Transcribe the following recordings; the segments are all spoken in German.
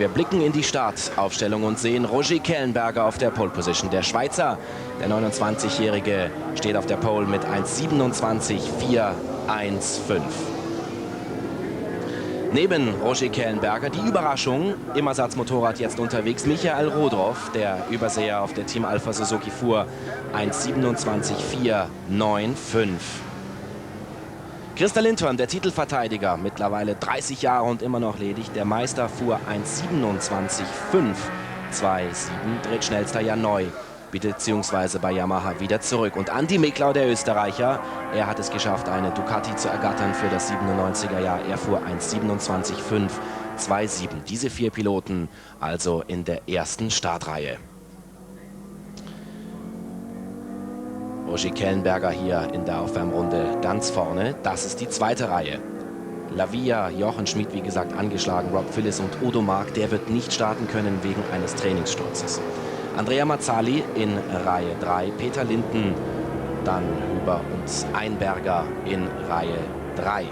Wir blicken in die Startaufstellung und sehen Roger Kellenberger auf der Pole Position. Der Schweizer, der 29-Jährige, steht auf der Pole mit 1,27,415. Neben Roger Kellenberger die Überraschung, im Ersatzmotorrad jetzt unterwegs, Michael Rodroff, der Überseher auf der Team Alpha Suzuki fuhr 1,27,495. Christa Lindholm, der Titelverteidiger, mittlerweile 30 Jahre und immer noch ledig. Der Meister fuhr 1,27,527, drittschnellster Jahr neu, beziehungsweise bei Yamaha wieder zurück. Und Andi Meklau, der Österreicher, er hat es geschafft, eine Ducati zu ergattern für das 97er Jahr. Er fuhr 1,27,527. Diese 4 Piloten also in der ersten Startreihe. Roger Kellenberger hier in der Aufwärmrunde ganz vorne. Das ist die zweite Reihe. Lavia, Jochen Schmid, wie gesagt, angeschlagen. Rob Phillips und Udo Mark, der wird nicht starten können wegen eines Trainingssturzes. Andrea Mazzali in Reihe 3. Peter Linden, dann Huber und Einberger in Reihe 3.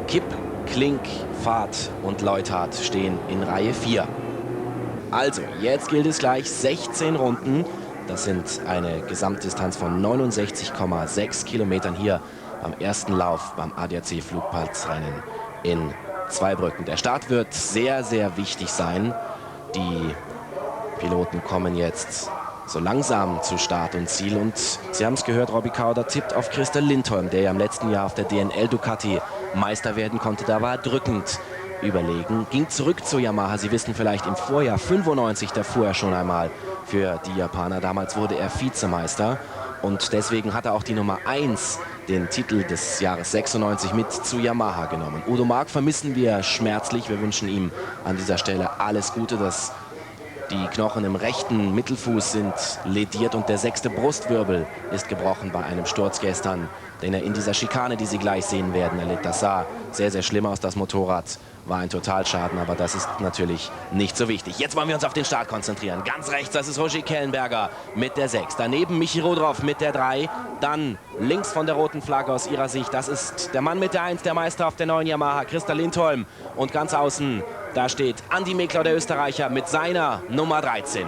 Kipp, Klink, Fahrt und Leuthard stehen in Reihe 4. Also, jetzt gilt es gleich 16 Runden. Das sind eine Gesamtdistanz von 69,6 Kilometern hier beim ersten Lauf beim ADAC Flugplatzrennen in Zweibrücken. Der Start wird sehr, sehr wichtig sein. Die Piloten kommen jetzt so langsam zu Start und Ziel. Und Sie haben es gehört, Robbie Kauder tippt auf Christa Lindholm, der ja im letzten Jahr auf der DNL Ducati Meister werden konnte. Da war er drückend überlegen. Ging zurück zu Yamaha. Sie wissen vielleicht, im Vorjahr 95, da fuhr er schon einmal für die Japaner. Damals wurde er Vizemeister und deswegen hat er auch die Nummer 1, den Titel des Jahres 96, mit zu Yamaha genommen. Udo Mark vermissen wir schmerzlich. Wir wünschen ihm an dieser Stelle alles Gute. Die Knochen im rechten Mittelfuß sind lediert und der 6. Brustwirbel ist gebrochen bei einem Sturz gestern, den er in dieser Schikane, die Sie gleich sehen werden, erlitt. Das sah sehr, sehr schlimm aus. Das Motorrad war ein Totalschaden, aber das ist natürlich nicht so wichtig. Jetzt wollen wir uns auf den Start konzentrieren. Ganz rechts, das ist Roger Kellenberger mit der 6. Daneben Michi Rodroff mit der 3. Dann links von der roten Flagge aus Ihrer Sicht, das ist der Mann mit der 1, der Meister auf der neuen Yamaha, Christa Lindholm. Und ganz außen, da steht Andi Meklau, der Österreicher, mit seiner Nummer 13.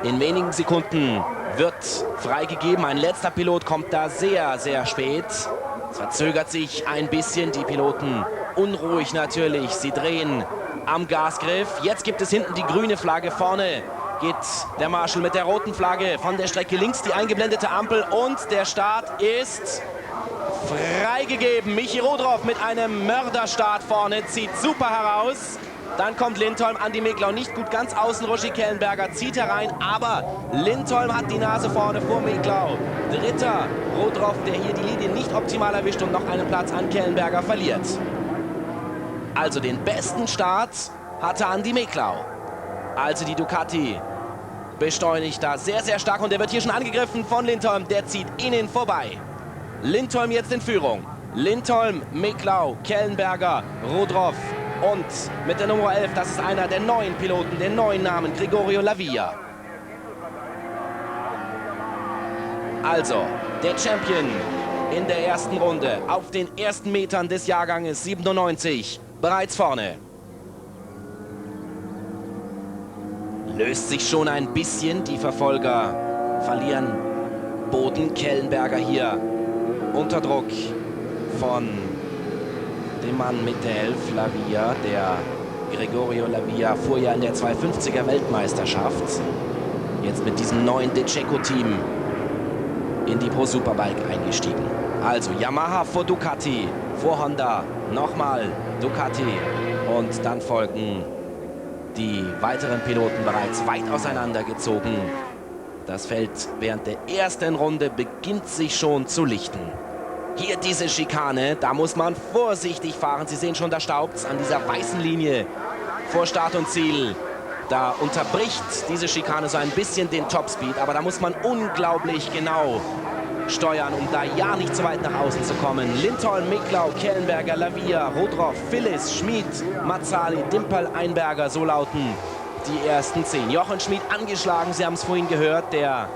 In wenigen Sekunden wird freigegeben. Ein letzter Pilot kommt da sehr, sehr spät. Es verzögert sich ein bisschen, die Piloten unruhig natürlich. Sie drehen am Gasgriff. Jetzt gibt es hinten die grüne Flagge. Vorne geht der Marshal mit der roten Flagge von der Strecke. Links die eingeblendete Ampel und der Start ist freigegeben. Michi Rodroff mit einem Mörderstart vorne, zieht super heraus. Dann kommt Lindholm, Andi Meklau nicht gut ganz außen, Roger Kellenberger zieht herein, aber Lindholm hat die Nase vorne vor Meklau. Dritter Rodroff, der hier die Linie nicht optimal erwischt und noch einen Platz an Kellenberger verliert. Also den besten Start hatte Andi Meklau. Also die Ducati beschleunigt da sehr, sehr stark und der wird hier schon angegriffen von Lindholm, der zieht ihnen vorbei. Lindholm jetzt in Führung. Lindholm, Meklau, Kellenberger, Rodroff. Und mit der Nummer 11, das ist einer der neuen Piloten, den neuen Namen, Gregorio Lavia. Also, der Champion in der ersten Runde auf den ersten Metern des Jahrganges 97, bereits vorne. Löst sich schon ein bisschen, die Verfolger verlieren Boden. Kellenberger hier unter Druck von dem Mann mit der 11, Lavia. Der Gregorio Lavia fuhr ja in der 250er Weltmeisterschaft. Jetzt mit diesem neuen DeCecco-Team in die Pro Superbike eingestiegen. Also Yamaha vor Ducati, vor Honda, nochmal Ducati und dann folgen die weiteren Piloten bereits weit auseinandergezogen. Das Feld während der ersten Runde beginnt sich schon zu lichten. Hier diese Schikane, da muss man vorsichtig fahren. Sie sehen schon, da staubt's an dieser weißen Linie vor Start und Ziel. Da unterbricht diese Schikane so ein bisschen den Topspeed, aber da muss man unglaublich genau steuern, um da ja nicht zu weit nach außen zu kommen. Lindholm, Meklau, Kellenberger, Lavia, Rodroff, Phillips, Schmid, Mazzali, Dimpel, Einberger, so lauten die ersten 10. Jochen Schmid angeschlagen, Sie haben es vorhin gehört, der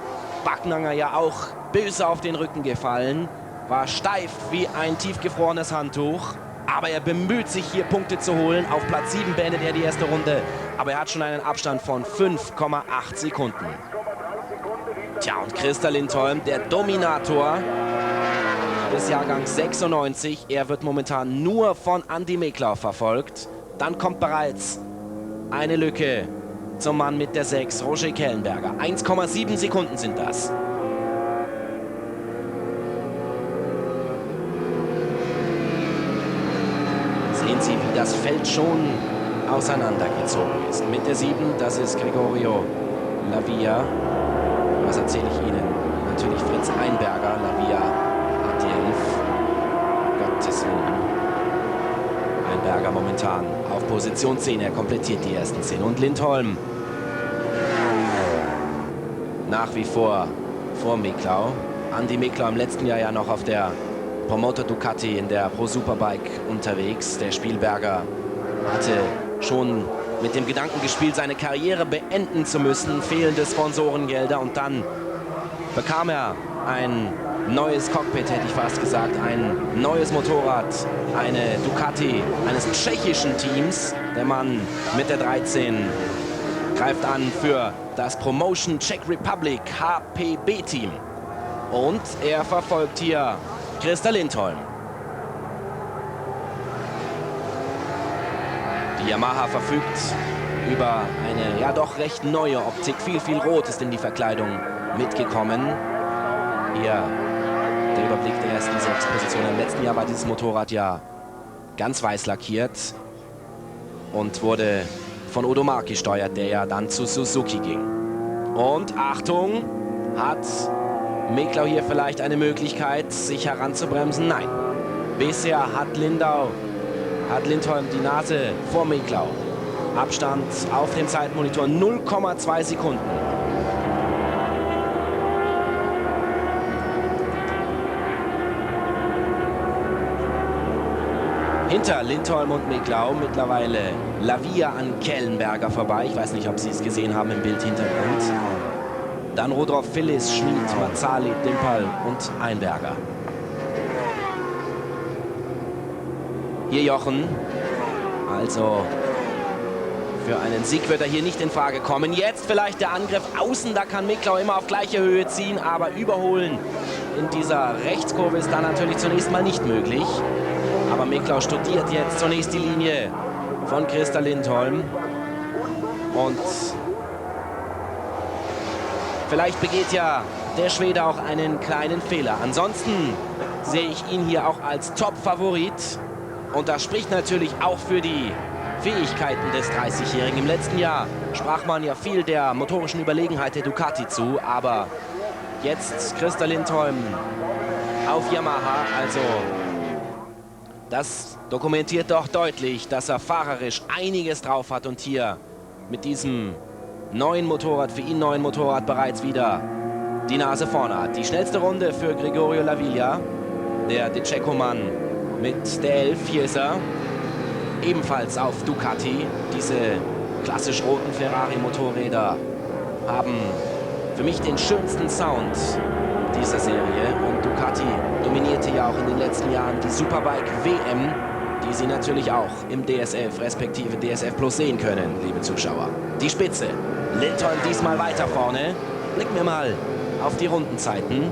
Backnanger ja auch böse auf den Rücken gefallen. War steif wie ein tiefgefrorenes Handtuch. Aber er bemüht sich hier Punkte zu holen. Auf Platz 7 beendet er die erste Runde. Aber er hat schon einen Abstand von 5,8 Sekunden. Tja, und Christer Lindholm, der Dominator des Jahrgangs 96. Er wird momentan nur von Andi Meklau verfolgt. Dann kommt bereits eine Lücke zum Mann mit der 6, Roger Kellenberger. 1,7 Sekunden sind das. Sehen Sie, wie das Feld schon auseinandergezogen ist. Mit der 7, das ist Gregorio Lavia. Was erzähle ich Ihnen? Natürlich Fritz Einberger. Lavia hat die 11. Gottes Willen. Einberger momentan auf Position 10. Er komplettiert die ersten 10. Und Lindholm nach wie vor Meklau. Andi Meklau im letzten Jahr ja noch auf der Promoter Ducati in der Pro Superbike unterwegs. Der Spielberger hatte schon mit dem Gedanken gespielt, seine Karriere beenden zu müssen. Fehlende Sponsorengelder. Und dann bekam er ein neues Cockpit, hätte ich fast gesagt. Ein neues Motorrad. Eine Ducati eines tschechischen Teams. Der Mann mit der 13 greift an für das Promotion Czech Republic HPB-Team. Und er verfolgt hier Christer Lindholm. Die Yamaha verfügt über eine ja doch recht neue Optik. Viel Rot ist in die Verkleidung mitgekommen. Hier der Überblick der ersten 6 Positionen. Im letzten Jahr war dieses Motorrad ja ganz weiß lackiert und wurde von Odomar gesteuert, der ja dann zu Suzuki ging. Und Achtung, hat Meklau hier vielleicht eine Möglichkeit, sich heranzubremsen? Nein. Bisher hat Lindholm die Nase vor Meklau. Abstand auf dem Zeitmonitor 0,2 Sekunden. Hinter Lindholm und Meklau mittlerweile Lavia an Kellenberger vorbei. Ich weiß nicht, ob Sie es gesehen haben im Bildhintergrund. Dann Rodolf Phillis, Schmid, Mazzali, Dimpal und Einberger. Hier Jochen. Also für einen Sieg wird er hier nicht in Frage kommen. Jetzt vielleicht der Angriff außen. Da kann Meklau immer auf gleiche Höhe ziehen. Aber überholen in dieser Rechtskurve ist dann natürlich zunächst mal nicht möglich. Aber Meklau studiert jetzt zunächst die Linie von Christer Lindholm. Und vielleicht begeht ja der Schwede auch einen kleinen Fehler. Ansonsten sehe ich ihn hier auch als Top-Favorit. Und das spricht natürlich auch für die Fähigkeiten des 30-Jährigen. Im letzten Jahr sprach man ja viel der motorischen Überlegenheit der Ducati zu. Aber jetzt Christer Lindholm auf Yamaha. Also das dokumentiert doch deutlich, dass er fahrerisch einiges drauf hat und hier mit diesem neuen Motorrad, für ihn neuen Motorrad, bereits wieder die Nase vorne hat. Die schnellste Runde für Gregorio Lavia, der Tschechomann mit der 11. Hier ist er, ebenfalls auf Ducati. Diese klassisch roten Ferrari-Motorräder haben für mich den schönsten Sound dieser Serie. Und Ducati dominierte ja auch in den letzten Jahren die Superbike WM, die Sie natürlich auch im DSF respektive DSF Plus sehen können, liebe Zuschauer. Die Spitze. Lindholm diesmal weiter vorne. Blicken wir mal auf die Rundenzeiten.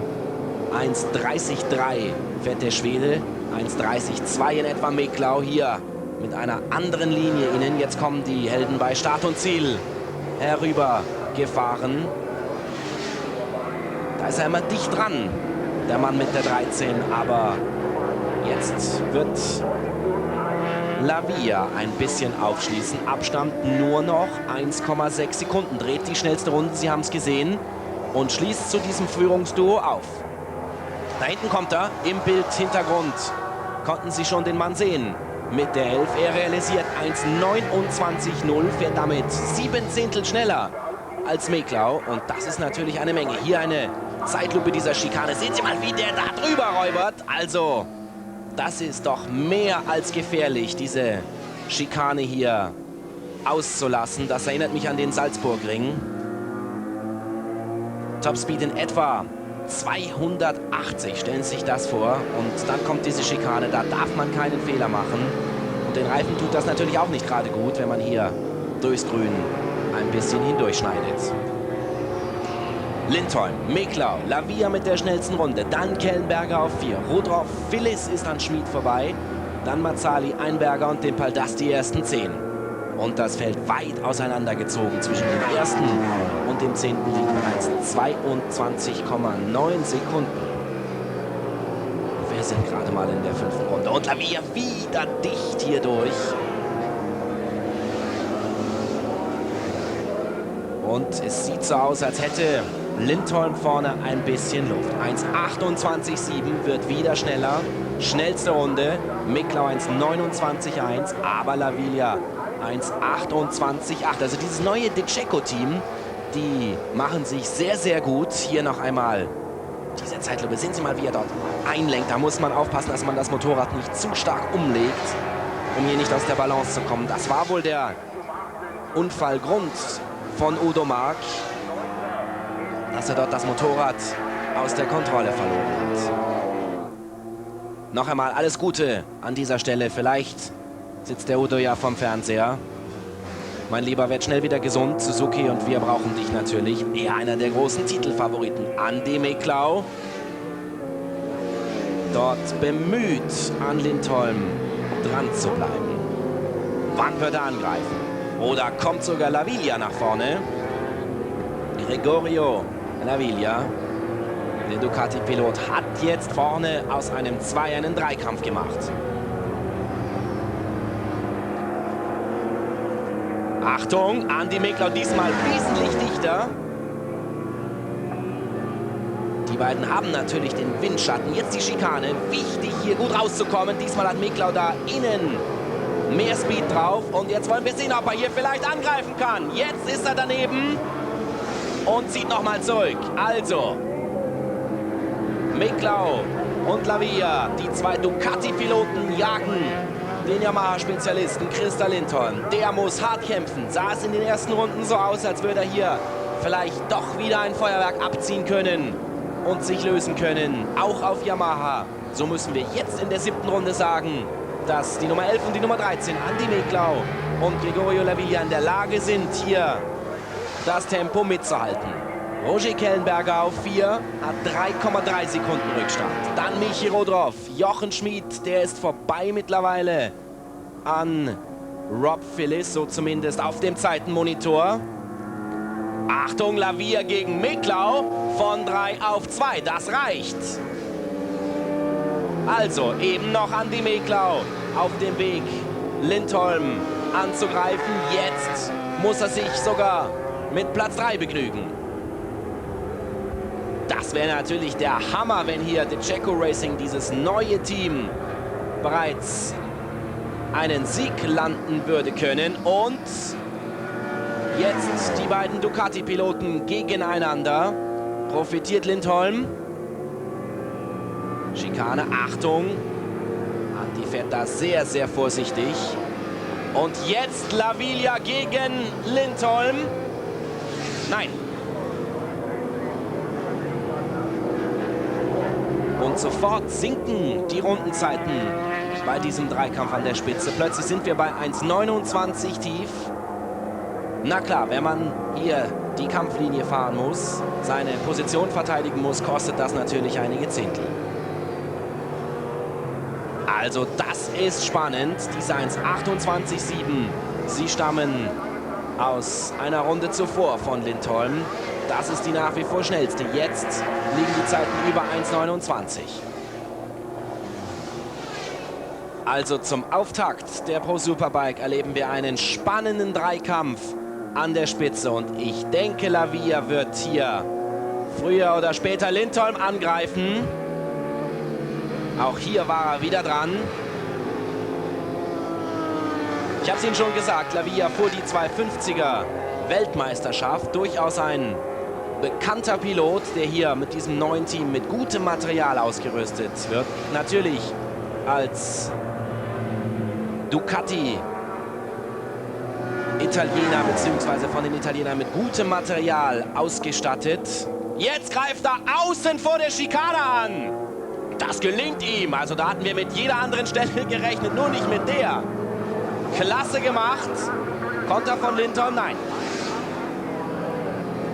1:30,3 fährt der Schwede. 1:30,2 in etwa Meklau hier mit einer anderen Linie innen. Jetzt kommen die Helden bei Start und Ziel herüber gefahren. Da ist er immer dicht dran, der Mann mit der 13. Aber jetzt wird Lavia ein bisschen aufschließen. Abstand nur noch 1,6 Sekunden. Dreht die schnellste Runde, Sie haben es gesehen. Und schließt zu diesem Führungsduo auf. Da hinten kommt er, im Bildhintergrund. Konnten Sie schon den Mann sehen. Mit der 11. Er realisiert 1:29,0. Fährt damit 7 Zehntel schneller als Meklau. Und das ist natürlich eine Menge. Hier eine Zeitlupe dieser Schikane. Sehen Sie mal, wie der da drüber räubert. Also, das ist doch mehr als gefährlich, diese Schikane hier auszulassen. Das erinnert mich an den Salzburgring. Topspeed in etwa 280, stellen Sie sich das vor. Und dann kommt diese Schikane, da darf man keinen Fehler machen. Und den Reifen tut das natürlich auch nicht gerade gut, wenn man hier durchs Grün ein bisschen hindurchschneidet. Lindholm, Meklau, Lavia mit der schnellsten Runde, dann Kellenberger auf 4, Rudroff, Philliss ist an Schmid vorbei, dann Mazzali, Einberger und dem Paldas die ersten 10. Und das Feld weit auseinandergezogen. Zwischen dem ersten und dem 10. liegen bereits 22,9 Sekunden. Wir sind gerade mal in der 5. Runde und Lavia wieder dicht hier durch. Und es sieht so aus, als hätte Lindholm vorne ein bisschen Luft. 1,28,7 wird wieder schneller. Schnellste Runde. Meklau 1,29,1. Aber Lavia 1,28,8. Also dieses neue DeCecco-Team, die machen sich sehr, sehr gut. Hier noch einmal diese Zeitlupe. Sehen Sie mal, wie er dort einlenkt. Da muss man aufpassen, dass man das Motorrad nicht zu stark umlegt, um hier nicht aus der Balance zu kommen. Das war wohl der Unfallgrund von Odomar, dass er dort das Motorrad aus der Kontrolle verloren hat. Noch einmal alles Gute an dieser Stelle. Vielleicht sitzt der Udo ja vom Fernseher. Mein Lieber, werd schnell wieder gesund. Suzuki und wir brauchen dich natürlich. Er einer der großen Titelfavoriten. Andi Meklau. Dort bemüht, an Lindholm dran zu bleiben. Wann wird er angreifen? Oder kommt sogar Laviglia nach vorne? Gregorio Laviglia, der Ducati-Pilot, hat jetzt vorne aus einem 2 einen Dreikampf gemacht. Achtung, Andi Meklau diesmal wesentlich dichter. Die beiden haben natürlich den Windschatten. Jetzt die Schikane. Wichtig, hier gut rauszukommen. Diesmal hat Meklau da innen mehr Speed drauf. Und jetzt wollen wir sehen, ob er hier vielleicht angreifen kann. Jetzt ist er daneben und zieht nochmal zurück. Also, Meklau und Lavia, die zwei Ducati-Piloten, jagen den Yamaha-Spezialisten Christer Lindholm. Der muss hart kämpfen. Sah es in den ersten Runden so aus, als würde er hier vielleicht doch wieder ein Feuerwerk abziehen können und sich lösen können. Auch auf Yamaha. So müssen wir jetzt in der 7. Runde sagen, dass die Nummer 11 und die Nummer 13, Andi Meklau und Gregorio Laviglia, in der Lage sind, hier das Tempo mitzuhalten. Roger Kellenberger auf 4, hat 3,3 Sekunden Rückstand. Dann Michi Rodroff, Jochen Schmid, der ist vorbei mittlerweile an Rob Philliss, so zumindest auf dem Zeitenmonitor. Achtung, Lavia gegen Meklau, von 3 auf 2, das reicht. Also eben noch Andi Meklau auf dem Weg, Lindholm anzugreifen. Jetzt muss er sich sogar mit Platz 3 begnügen. Das wäre natürlich der Hammer, wenn hier DeCecco Racing, dieses neue Team, bereits einen Sieg landen würde können. Und jetzt die beiden Ducati-Piloten gegeneinander. Profitiert Lindholm. Schikane, Achtung. Andi fährt da sehr, sehr vorsichtig. Und jetzt Laviglia gegen Lindholm. Nein. Und sofort sinken die Rundenzeiten bei diesem Dreikampf an der Spitze. Plötzlich sind wir bei 1,29 tief. Na klar, wenn man hier die Kampflinie fahren muss, seine Position verteidigen muss, kostet das natürlich einige Zehntel. Also das ist spannend, diese 1,28,7. Sie stammen aus einer Runde zuvor von Lindholm. Das ist die nach wie vor schnellste. Jetzt liegen die Zeiten über 1,29. Also zum Auftakt der Pro Superbike erleben wir einen spannenden Dreikampf an der Spitze. Und ich denke, Lavia wird hier früher oder später Lindholm angreifen. Auch hier war er wieder dran. Ich habe es Ihnen schon gesagt, Lavia fuhr die 250er Weltmeisterschaft. Durchaus ein bekannter Pilot, der hier mit diesem neuen Team mit gutem Material ausgerüstet wird. Natürlich als Ducati Italiener bzw. von den Italienern mit gutem Material ausgestattet. Jetzt greift er außen vor der Schikane an. Das gelingt ihm. Also da hatten wir mit jeder anderen Stelle gerechnet, nur nicht mit der. Klasse gemacht. Konter von Lindholm, nein.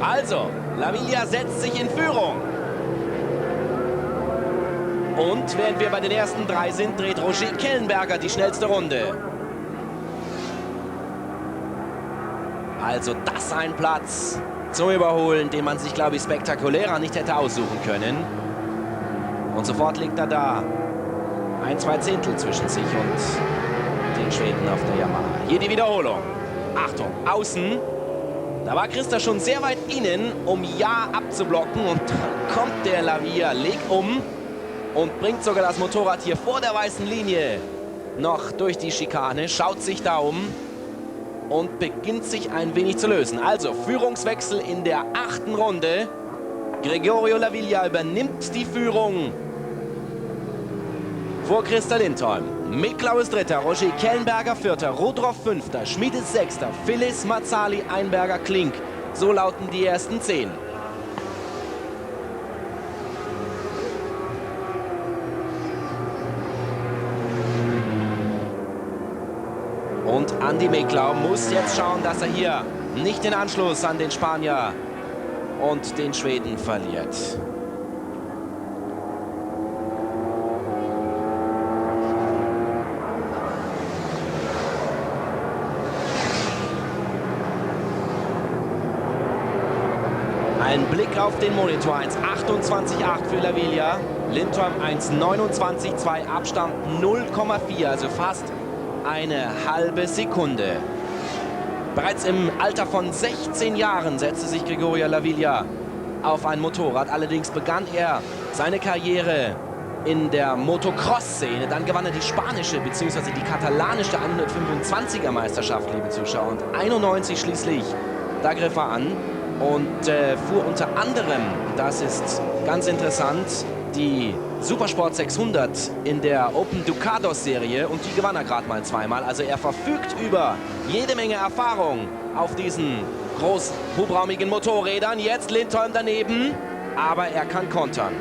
Also, Laviglia setzt sich in Führung. Und während wir bei den ersten 3 sind, dreht Roger Kellenberger die schnellste Runde. Also das ein Platz zum Überholen, den man sich, glaube ich, spektakulärer nicht hätte aussuchen können. Und sofort liegt er da. 1/2 Zehntel zwischen sich und den Schweden auf der Yamaha. Hier die Wiederholung. Achtung, außen. Da war Christa schon sehr weit innen, um ja abzublocken. Und dann kommt der Lavia, legt um und bringt sogar das Motorrad hier vor der weißen Linie noch durch die Schikane. Schaut sich da um und beginnt sich ein wenig zu lösen. Also Führungswechsel in der 8. Runde. Gregorio Laviglia übernimmt die Führung vor Christa Lindholm. Miklau ist 3., Roger Kellenberger 4., Rudroff 5., Schmid ist 6., Philliss, Mazzali, Einberger, Klink. So lauten die ersten 10. Und Andy Miklau muss jetzt schauen, dass er hier nicht den Anschluss an den Spanier und den Schweden verliert. Ein Blick auf den Monitor, 1,28,8 für Laviglia, Lindholm 1,29,2, Abstand 0,4, also fast eine halbe Sekunde. Bereits im Alter von 16 Jahren setzte sich Gregorio Laviglia auf ein Motorrad. Allerdings begann er seine Karriere in der Motocross-Szene. Dann gewann er die spanische bzw. die katalanische 125er Meisterschaft, liebe Zuschauer. Und 91 schließlich, da griff er an und fuhr unter anderem, das ist ganz interessant, die Supersport 600 in der Open Ducados Serie, und die gewann er gerade mal 2-mal. Also er verfügt über jede Menge Erfahrung auf diesen großhubraumigen Motorrädern. Jetzt Lindholm daneben, aber er kann kontern.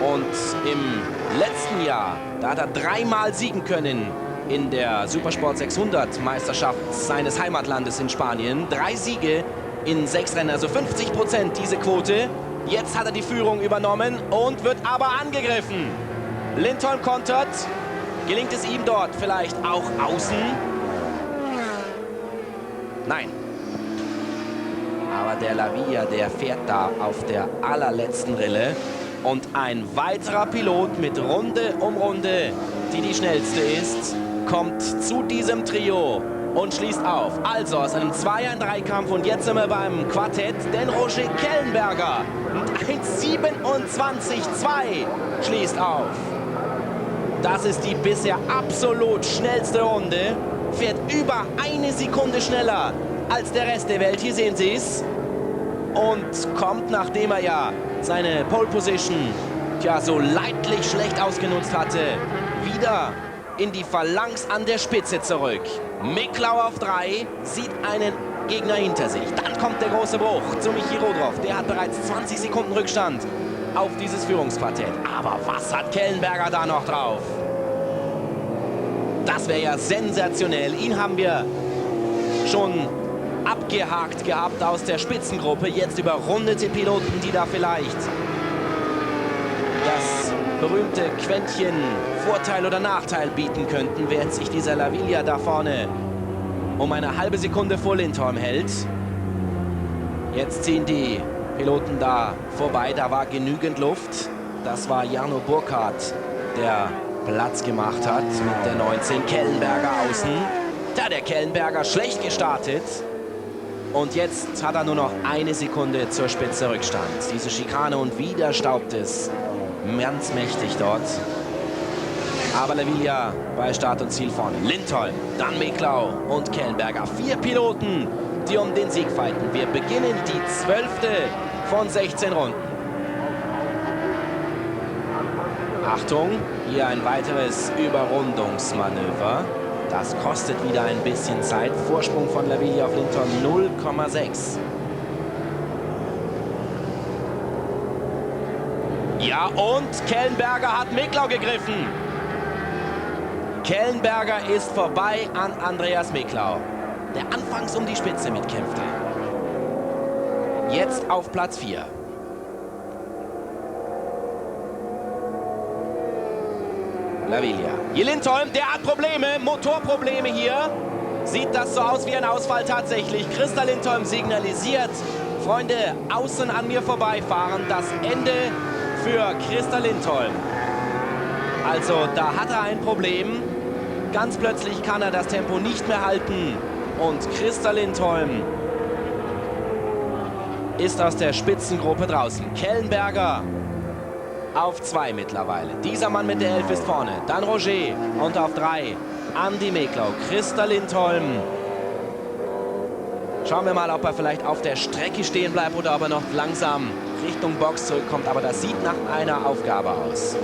Und im letzten Jahr, da hat er 3-mal siegen können in der Supersport 600 Meisterschaft seines Heimatlandes in Spanien. 3 Siege in 6 Rennen, also 50% diese Quote. Jetzt hat er die Führung übernommen und wird aber angegriffen. Lindholm kontert. Gelingt es ihm dort vielleicht auch außen? Nein. Aber der Laviglia, der fährt da auf der allerletzten Rille. Und ein weiterer Pilot mit Runde um Runde, die schnellste ist, kommt zu diesem Trio und schließt auf. Also aus einem 2-1-3-Kampf, und jetzt sind wir beim Quartett, denn Roger Kellenberger mit 1,27,2 schließt auf. Das ist die bisher absolut schnellste Runde, fährt über 1 Sekunde schneller als der Rest der Welt. Hier sehen Sie es. Und kommt, nachdem er ja seine Pole Position so leidlich schlecht ausgenutzt hatte, wieder in die Phalanx an der Spitze zurück. Miklau auf 3, sieht einen Gegner hinter sich. Dann kommt der große Bruch zu Michi Rudroff. Der hat bereits 20 Sekunden Rückstand auf dieses Führungsquartett. Aber was hat Kellenberger da noch drauf? Das wäre ja sensationell. Ihn haben wir schon abgehakt gehabt aus der Spitzengruppe. Jetzt überrundete Piloten, die da vielleicht das berühmte Quäntchen Vorteil oder Nachteil bieten könnten, während sich dieser Laviglia da vorne um eine halbe Sekunde vor Lindholm hält. Jetzt ziehen die Piloten da vorbei. Da war genügend Luft. Das war Jarno Burkhardt, der Platz gemacht hat mit der 19. Kellenberger außen. Da der Kellenberger schlecht gestartet. Und jetzt hat er nur noch 1 Sekunde zur Spitze Rückstand. Diese Schikane, und wieder staubt es ganz mächtig dort. Aber Laviglia bei Start und Ziel vorne. Lindholm, dann Miklau und Kellenberger. 4 Piloten, die um den Sieg fighten. Wir beginnen die 12. von 16 Runden. Achtung, hier ein weiteres Überrundungsmanöver. Das kostet wieder ein bisschen Zeit. Vorsprung von Laviglia auf Lindholm 0,6. Ja, und Kellenberger hat Miklau gegriffen. Kellenberger ist vorbei an Andreas Miklau, der anfangs um die Spitze mitkämpfte. Jetzt auf Platz 4. Lavilia. Hier Lindholm, der hat Probleme, Motorprobleme hier. Sieht das so aus wie ein Ausfall tatsächlich. Christa Lindholm signalisiert, Freunde, außen an mir vorbeifahren. Das Ende für Christa Lindholm. Also da hat er ein Problem. Ganz plötzlich kann er das Tempo nicht mehr halten. Und Christa Lindholm ist aus der Spitzengruppe draußen. Kellenberger auf 2 mittlerweile. Dieser Mann mit der 11 ist vorne. Dann Roger und auf 3 Andi Miklau. Christa Lindholm. Schauen wir mal, ob er vielleicht auf der Strecke stehen bleibt oder ob er noch langsam Richtung Box zurückkommt. Aber das sieht nach einer Aufgabe aus.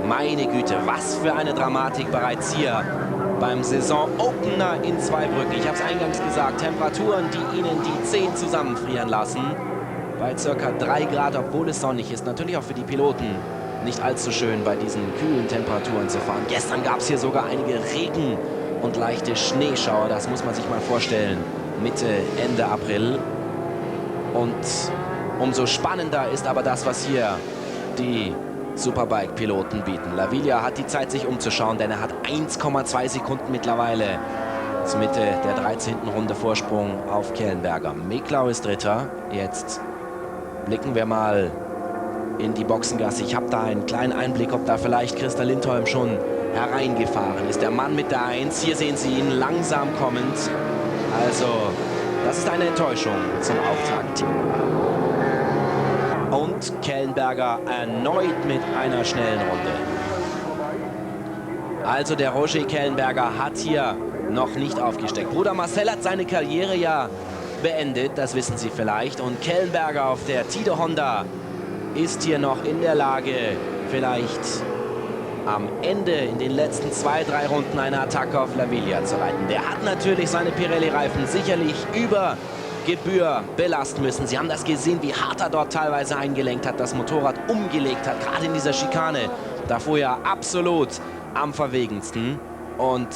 Meine Güte, was für eine Dramatik bereits hier beim Saisonopener in Zweibrücken. Ich habe es eingangs gesagt, Temperaturen, die Ihnen die Zehen zusammenfrieren lassen. Bei ca. 3 Grad, obwohl es sonnig ist. Natürlich auch für die Piloten nicht allzu schön, bei diesen kühlen Temperaturen zu fahren. Gestern gab es hier sogar einige Regen- und leichte Schneeschauer. Das muss man sich mal vorstellen. Mitte, Ende April. Und umso spannender ist aber das, was hier die Superbike-Piloten bieten. Lavilia hat die Zeit, sich umzuschauen, denn er hat 1,2 Sekunden mittlerweile zur Mitte der 13. Runde Vorsprung auf Kellenberger. Miklau ist Dritter. Jetzt blicken wir mal in die Boxengasse. Ich habe da einen kleinen Einblick, ob da vielleicht Christa Lindholm schon hereingefahren ist. Der Mann mit der 1, hier sehen Sie ihn langsam kommend. Also, das ist eine Enttäuschung zum Auftakt. Und Kellenberger erneut mit einer schnellen Runde. Also der Roger Kellenberger hat hier noch nicht aufgesteckt. Bruder Marcel hat seine Karriere ja beendet, das wissen Sie vielleicht. Und Kellenberger auf der Tide Honda ist hier noch in der Lage, vielleicht am Ende in den letzten 2, 3 Runden eine Attacke auf Lavilia zu reiten. Der hat natürlich seine Pirelli-Reifen sicherlich über Gebühr belasten müssen. Sie haben das gesehen, wie hart er dort teilweise eingelenkt hat, das Motorrad umgelegt hat, gerade in dieser Schikane. Da fuhr er absolut am verwegensten. Und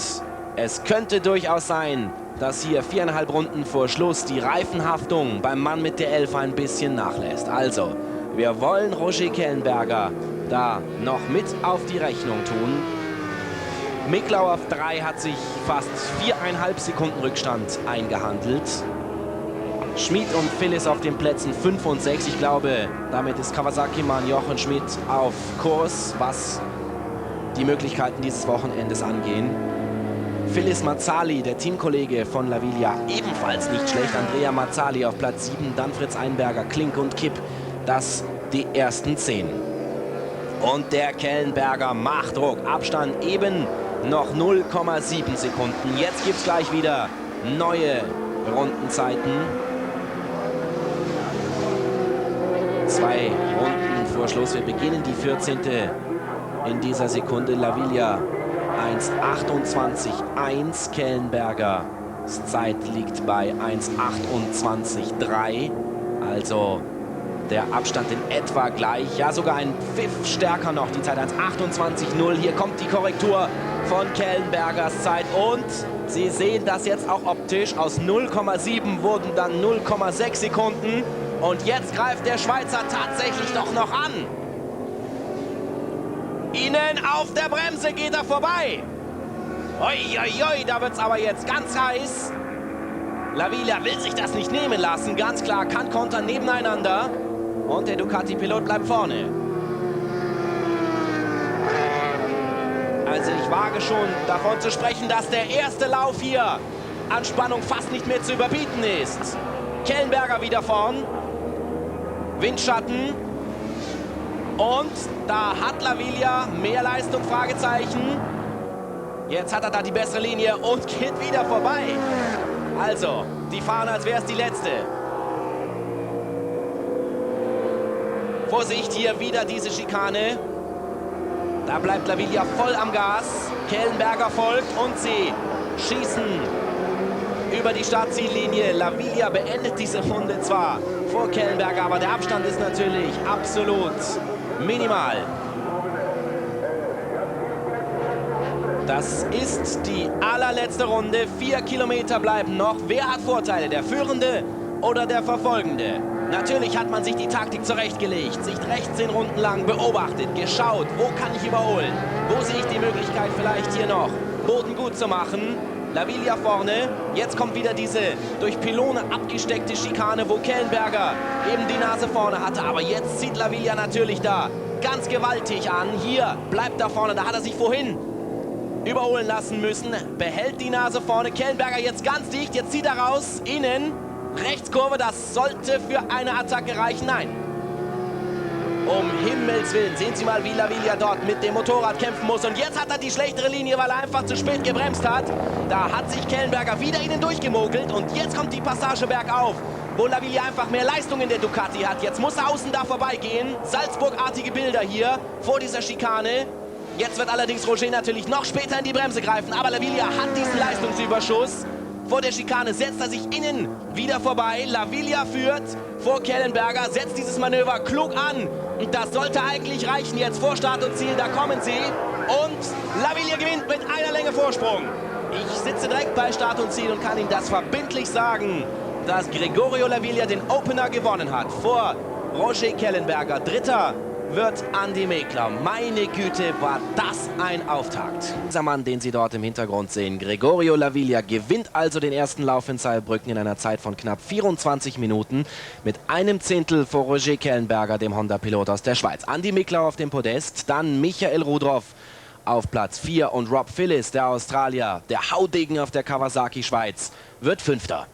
es könnte durchaus sein, dass hier 4,5 Runden vor Schluss die Reifenhaftung beim Mann mit der 11 ein bisschen nachlässt. Also, wir wollen Roger Kellenberger da noch mit auf die Rechnung tun. Miklau auf 3 hat sich fast 4,5 Sekunden Rückstand eingehandelt. Schmid und Phillips auf den Plätzen 5 und 6. Ich glaube, damit ist Kawasaki-Mann Jochen Schmid auf Kurs, was die Möglichkeiten dieses Wochenendes angehen. Phyllis Mazzali, der Teamkollege von Lavilia, ebenfalls nicht schlecht. Andrea Mazzali auf Platz 7, dann Fritz Einberger, Klink und Kipp. Das die ersten 10. Und der Kellenberger macht Druck. Abstand eben noch 0,7 Sekunden. Jetzt gibt es gleich wieder neue Rundenzeiten. 2 Runden vor Schluss. Wir beginnen die 14. in dieser Sekunde. Lavilia 1,28,1. Kellenberger Zeit liegt bei 1,28,3. Also der Abstand in etwa gleich. Ja, sogar ein Pfiff stärker noch. Die Zeit 1,28,0. Hier kommt die Korrektur von Kellenbergers Zeit. Und Sie sehen das jetzt auch optisch. Aus 0,7 wurden dann 0,6 Sekunden. Und jetzt greift der Schweizer tatsächlich doch noch an. Ihnen auf der Bremse geht er vorbei. Oi, oi, oi, da wird es aber jetzt ganz heiß. Lavilia will sich das nicht nehmen lassen. Ganz klar, kann kontern nebeneinander. Und der Ducati-Pilot bleibt vorne. Also ich wage schon davon zu sprechen, dass der erste Lauf hier an Spannung fast nicht mehr zu überbieten ist. Kellenberger wieder vorn. Windschatten. Und da hat Lavilia mehr Leistung, Fragezeichen. Jetzt hat er da die bessere Linie und geht wieder vorbei. Also, die fahren, als wäre es die letzte. Vorsicht, hier wieder diese Schikane. Da bleibt Lavilia voll am Gas. Kellenberger folgt und sie schießen über die Startziellinie. Lavilla beendet diese Runde zwar vor Kellenberger, aber der Abstand ist natürlich absolut minimal. Das ist die allerletzte Runde. 4 Kilometer bleiben noch. Wer hat Vorteile, der Führende oder der Verfolgende? Natürlich hat man sich die Taktik zurechtgelegt, sich rechts 10 Runden lang beobachtet, geschaut, wo kann ich überholen, wo sehe ich die Möglichkeit vielleicht hier noch Boden gut zu machen. Lavilla vorne, jetzt kommt wieder diese durch Pylone abgesteckte Schikane, wo Kellenberger eben die Nase vorne hatte, aber jetzt zieht Lavilla natürlich da ganz gewaltig an. Hier bleibt da vorne, da hat er sich vorhin überholen lassen müssen, behält die Nase vorne. Kellenberger jetzt ganz dicht, jetzt zieht er raus, innen, Rechtskurve, das sollte für eine Attacke reichen, nein. Um Himmels Willen, sehen Sie mal, wie Lavilla dort mit dem Motorrad kämpfen muss. Und jetzt hat er die schlechtere Linie, weil er einfach zu spät gebremst hat. Da hat sich Kellenberger wieder innen durchgemogelt und jetzt kommt die Passage bergauf, wo Lavilla einfach mehr Leistung in der Ducati hat. Jetzt muss er außen da vorbeigehen. Salzburg-artige Bilder hier vor dieser Schikane. Jetzt wird allerdings Roger natürlich noch später in die Bremse greifen, aber Lavilla hat diesen Leistungsüberschuss. Vor der Schikane setzt er sich innen wieder vorbei. Lavilla führt vor Kellenberger, setzt dieses Manöver klug an. Und das sollte eigentlich reichen jetzt vor Start und Ziel, da kommen sie. Und Lavilla gewinnt mit einer Länge Vorsprung. Ich sitze direkt bei Start und Ziel und kann Ihnen das verbindlich sagen, dass Gregorio Lavilla den Opener gewonnen hat vor Roger Kellenberger. Dritter wird Andi Mekler. Meine Güte, war das ein Auftakt. Dieser Mann, den Sie dort im Hintergrund sehen, Gregorio Lavilla, gewinnt also den ersten Lauf in Saarbrücken in einer Zeit von knapp 24 Minuten mit einem Zehntel vor Roger Kellenberger, dem Honda-Pilot aus der Schweiz. Andi Mekler auf dem Podest, dann Michael Rudroff auf Platz 4 und Rob Phillis, der Australier, der Haudegen auf der Kawasaki Schweiz, wird Fünfter.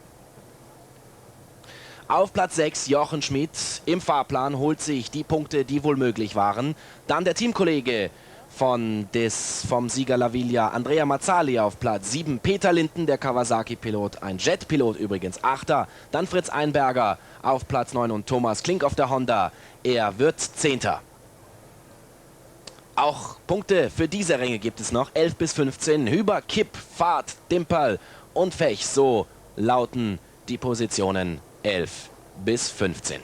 Auf Platz 6 Jochen Schmidt im Fahrplan, holt sich die Punkte, die wohl möglich waren. Dann der Teamkollege vom Sieger Lavilla, Andrea Mazzali auf Platz 7. Peter Linden, der Kawasaki-Pilot, ein Jet-Pilot übrigens, 8. Dann Fritz Einberger auf Platz 9 und Thomas Klink auf der Honda. Er wird 10. Auch Punkte für diese Ränge gibt es noch, 11 bis 15. Hüber, Kipp, Fahrt, Dimperl und Fech, so lauten die Positionen 11 bis 15.